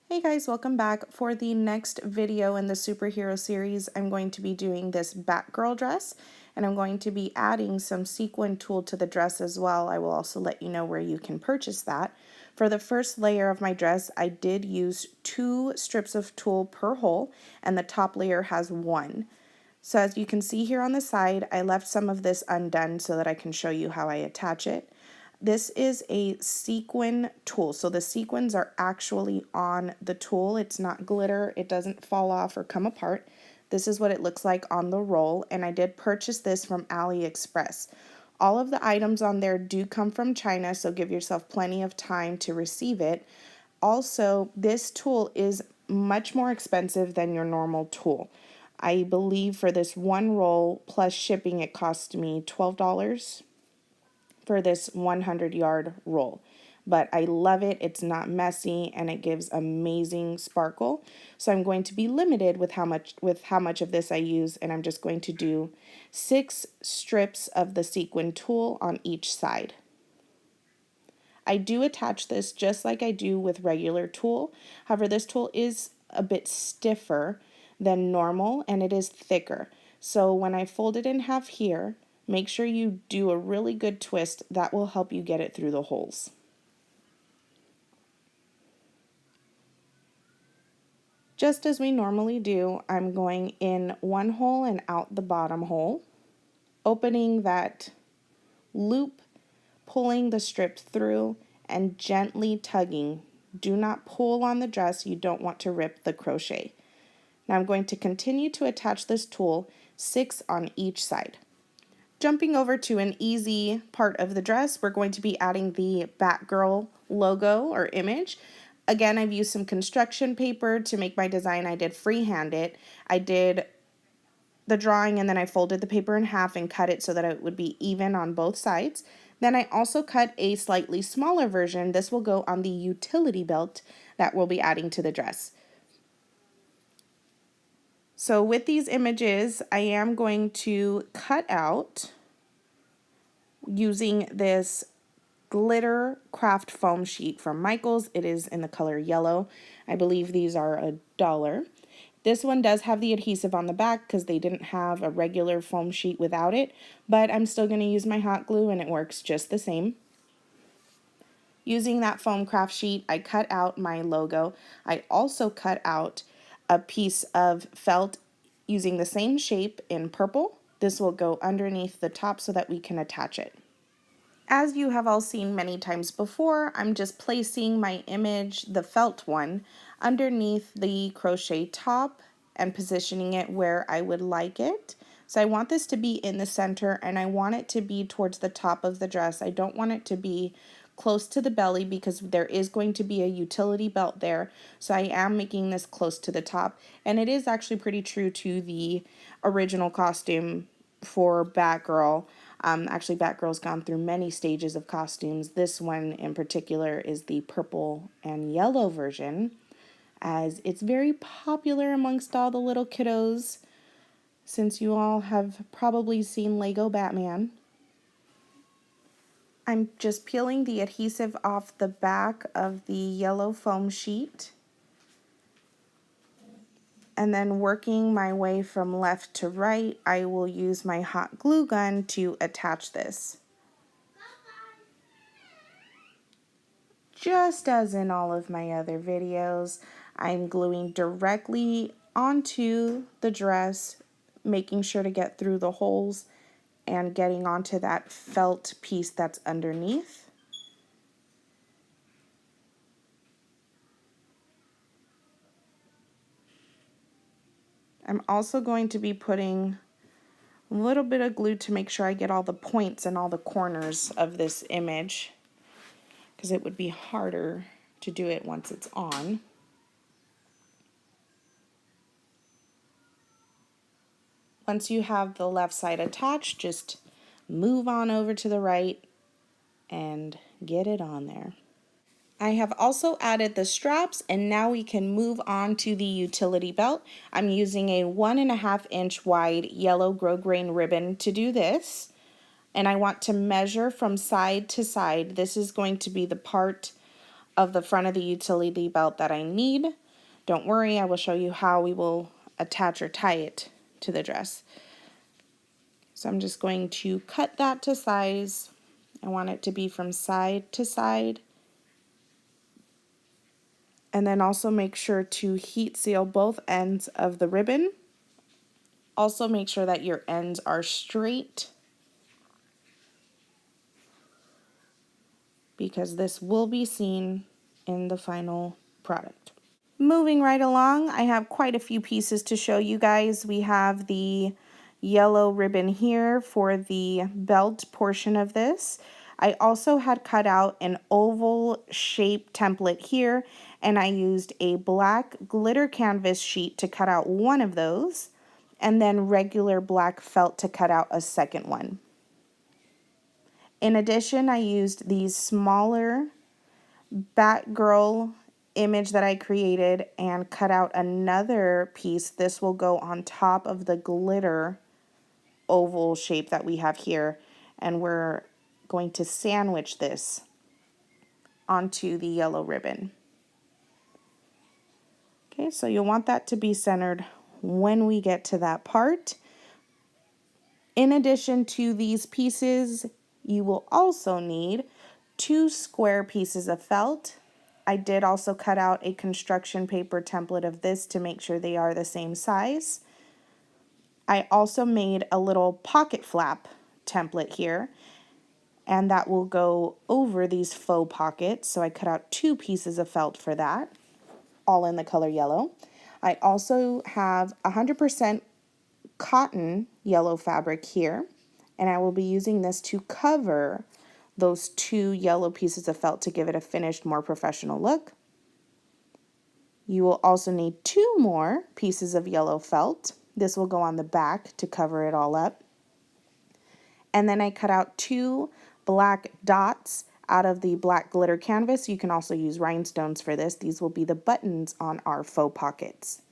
Hey guys, welcome back. For the next video in the superhero series, I'm going to be doing this Batgirl dress, and I'm going to be adding some sequin tulle to the dress as well. I will also let you know where you can purchase that. For the first layer of my dress, I did use 2 strips of tulle per hole, and the top layer has 1. So as you can see here on the side, I left some of this undone so that I can show you how I attach it. This is a sequin tulle, so the sequins are actually on the tulle. It's not glitter, it doesn't fall off or come apart. This is what it looks like on the roll, and I did purchase this from AliExpress. All of the items on there do come from China, so give yourself plenty of time to receive it. Also, this tulle is much more expensive than your normal tulle. I believe for this one roll plus shipping it cost me $12 for this 100-yard roll. But I love it, it's not messy, and it gives amazing sparkle. So I'm going to be limited with how much of this I use, and I'm just going to do 6 strips of the sequin tulle on each side. I do attach this just like I do with regular tulle. However, this tulle is a bit stiffer than normal, and it is thicker. So when I fold it in half here, make sure you do a really good twist. That will help you get it through the holes. Just as we normally do, I'm going in one hole and out the bottom hole, opening that loop, pulling the strip through, and gently tugging. Do not pull on the dress, you don't want to rip the crochet. Now I'm going to continue to attach this tulle, 6 on each side. Jumping over to an easy part of the dress, we're going to be adding the Batgirl logo or image. Again, I've used some construction paper to make my design. I did freehand it. I did the drawing and then I folded the paper in half and cut it so that it would be even on both sides. Then I also cut a slightly smaller version. This will go on the utility belt that we'll be adding to the dress. So with these images, I am going to cut out using this glitter craft foam sheet from Michaels. It is in the color yellow. I believe these are $1. This one does have the adhesive on the back because they didn't have a regular foam sheet without it, but I'm still going to use my hot glue and it works just the same. Using that foam craft sheet, I cut out my logo. I also cut out a piece of felt using the same shape in purple. This will go underneath the top so that we can attach it. As you have all seen many times before, I'm just placing my image, the felt one, underneath the crochet top and positioning it where I would like it. So I want this to be in the center and I want it to be towards the top of the dress. I don't want it to be close to the belly because there is going to be a utility belt there. So I am making this close to the top, and it is actually pretty true to the original costume for Batgirl. Actually, Batgirl's gone through many stages of costumes. This one in particular is the purple and yellow version, as it's very popular amongst all the little kiddos, since you all have probably seen Lego Batman. I'm just peeling the adhesive off the back of the yellow foam sheet and then working my way from left to right. I will use my hot glue gun to attach this. Just as in all of my other videos, I'm gluing directly onto the dress, making sure to get through the holes and getting onto that felt piece that's underneath. I'm also going to be putting a little bit of glue to make sure I get all the points and all the corners of this image, because it would be harder to do it once it's on. Once you have the left side attached, just move on over to the right and get it on there. I have also added the straps, and now we can move on to the utility belt. I'm using a 1.5 inch wide yellow grosgrain ribbon to do this, and I want to measure from side to side. This is going to be the part of the front of the utility belt that I need. Don't worry, I will show you how we will attach or tie it to the dress. So I'm just going to cut that to size. I want it to be from side to side. And then also make sure to heat seal both ends of the ribbon. Also make sure that your ends are straight, because this will be seen in the final product. Moving right along, I have quite a few pieces to show you guys. We have the yellow ribbon here for the belt portion of this. I also had cut out an oval shape template here, and I used a black glitter canvas sheet to cut out one of those, and then regular black felt to cut out a second one. In addition, I used these smaller Batgirl image that I created and cut out another piece. This will go on top of the glitter oval shape that we have here, and we're going to sandwich this onto the yellow ribbon. Okay, so you'll want that to be centered when we get to that part. In addition to these pieces, you will also need 2 square pieces of felt. I did also cut out a construction paper template of this to make sure they are the same size. I also made a little pocket flap template here, and that will go over these faux pockets. So I cut out 2 pieces of felt for that, all in the color yellow. I also have 100% cotton yellow fabric here, and I will be using this to cover those 2 yellow pieces of felt to give it a finished, more professional look. You will also need 2 more pieces of yellow felt. This will go on the back to cover it all up. And then I cut out 2 black dots out of the black glitter canvas. You can also use rhinestones for this. These will be the buttons on our faux pockets.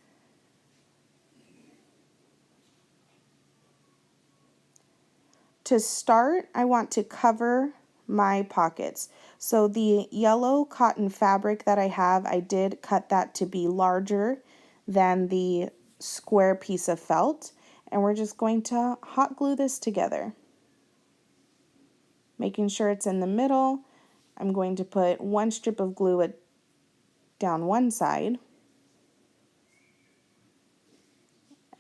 To start, I want to cover my pockets. So the yellow cotton fabric that I have, I did cut that to be larger than the square piece of felt, and we're just going to hot glue this together. Making sure it's in the middle, I'm going to put 1 strip of glue down one side,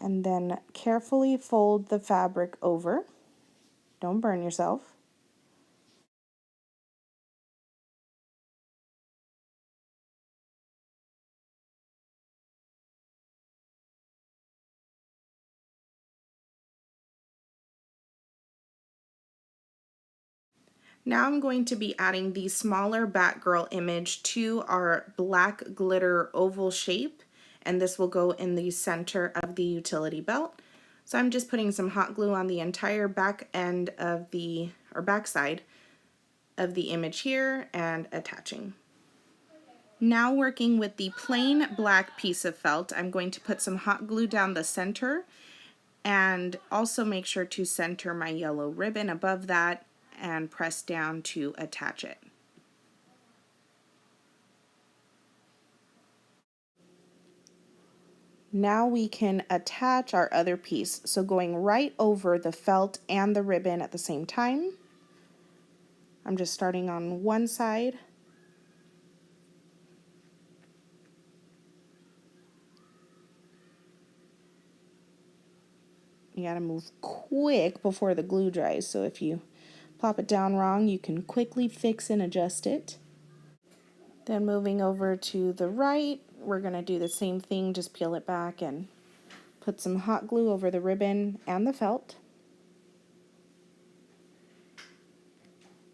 and then carefully fold the fabric over. Don't burn yourself. Now I'm going to be adding the smaller Batgirl image to our black glitter oval shape, and this will go in the center of the utility belt. So I'm just putting some hot glue on the entire back end of the, or back side of the image here and attaching. Now working with the plain black piece of felt, I'm going to put some hot glue down the center and also make sure to center my yellow ribbon above that and press down to attach it. Now we can attach our other piece. So going right over the felt and the ribbon at the same time. I'm just starting on one side. You gotta move quick before the glue dries, so if you plop it down wrong, you can quickly fix and adjust it. Then moving over to the right, we're gonna do the same thing, just peel it back and put some hot glue over the ribbon and the felt.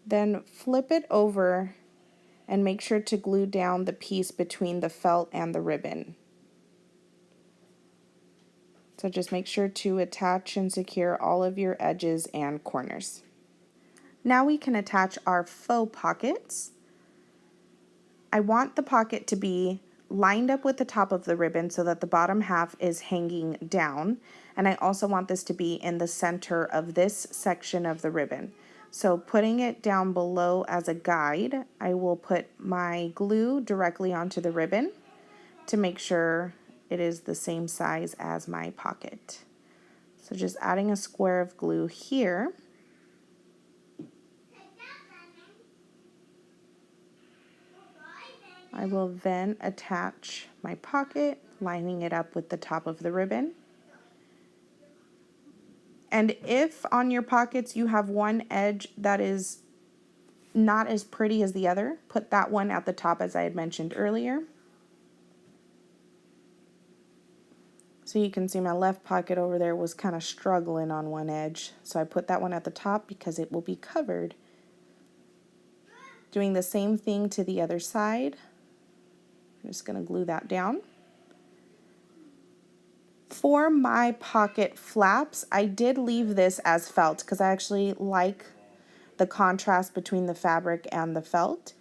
Then flip it over and make sure to glue down the piece between the felt and the ribbon. So just make sure to attach and secure all of your edges and corners. Now we can attach our faux pockets. I want the pocket to be lined up with the top of the ribbon so that the bottom half is hanging down, and I also want this to be in the center of this section of the ribbon. So putting it down below as a guide, I will put my glue directly onto the ribbon to make sure it is the same size as my pocket. So just adding a square of glue here. I will then attach my pocket, lining it up with the top of the ribbon. And if on your pockets you have one edge that is not as pretty as the other, put that one at the top as I had mentioned earlier. So you can see my left pocket over there was kind of struggling on one edge. So I put that one at the top because it will be covered. Doing the same thing to the other side. I'm just going to glue that down. For my pocket flaps, I did leave this as felt because I actually like the contrast between the fabric and the felt.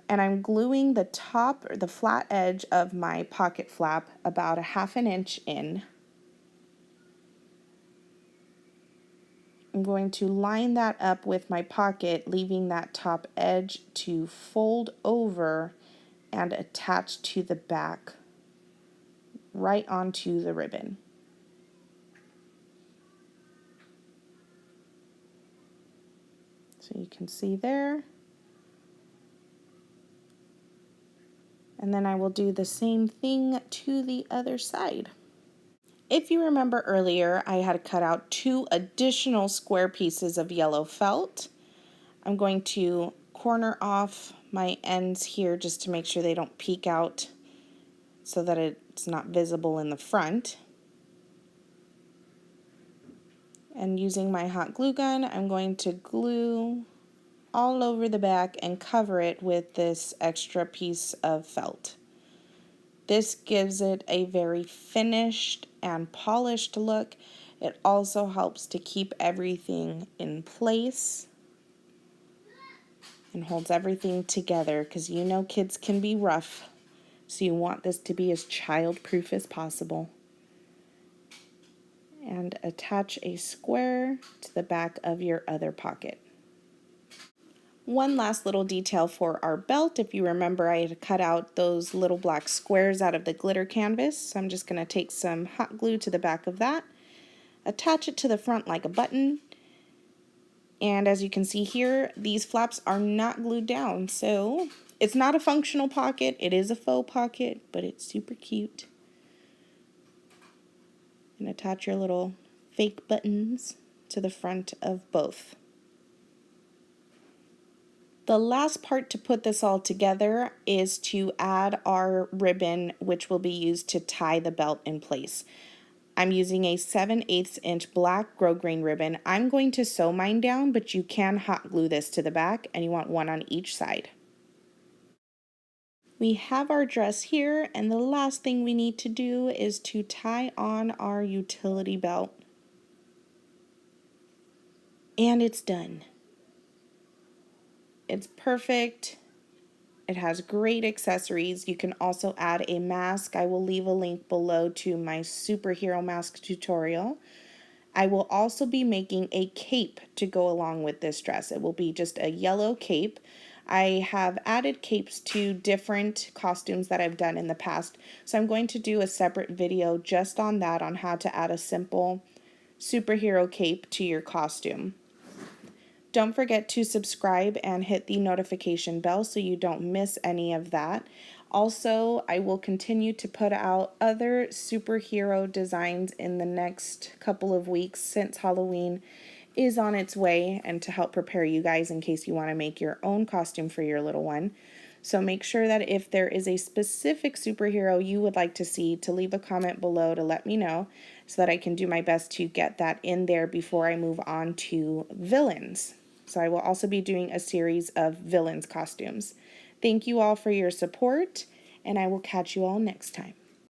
And I'm gluing the top, or the flat edge of my pocket flap about a 1/2 inch in. I'm going to line that up with my pocket, leaving that top edge to fold over and attach to the back, right onto the ribbon. So you can see there. And then I will do the same thing to the other side. If you remember earlier, I had cut out 2 additional square pieces of yellow felt. I'm going to corner off my ends here just to make sure they don't peek out so that it's not visible in the front. And using my hot glue gun, I'm going to glue all over the back and cover it with this extra piece of felt. This gives it a very finished and polished look. It also helps to keep everything in place and holds everything together because you know kids can be rough, so you want this to be as child-proof as possible. And attach a square to the back of your other pocket. One last little detail for our belt. If you remember, I had cut out those little black squares out of the glitter canvas. So I'm just going to take some hot glue to the back of that, attach it to the front like a button. And as you can see here, these flaps are not glued down. So it's not a functional pocket. It is a faux pocket, but it's super cute. And attach your little fake buttons to the front of both. The last part to put this all together is to add our ribbon, which will be used to tie the belt in place. I'm using a 7/8 inch black grosgrain ribbon. I'm going to sew mine down, but you can hot glue this to the back, and you want one on each side. We have our dress here, and the last thing we need to do is to tie on our utility belt. And it's done. It's perfect. It has great accessories. You can also add a mask. I will leave a link below to my superhero mask tutorial. I will also be making a cape to go along with this dress. It will be just a yellow cape. I have added capes to different costumes that I've done in the past, so I'm going to do a separate video just on that, on how to add a simple superhero cape to your costume. Don't forget to subscribe and hit the notification bell so you don't miss any of that. Also, I will continue to put out other superhero designs in the next couple of weeks since Halloween is on its way, and to help prepare you guys in case you want to make your own costume for your little one. So make sure that if there is a specific superhero you would like to see, to leave a comment below to let me know so that I can do my best to get that in there before I move on to villains. So I will also be doing a series of villains costumes. Thank you all for your support, and I will catch you all next time.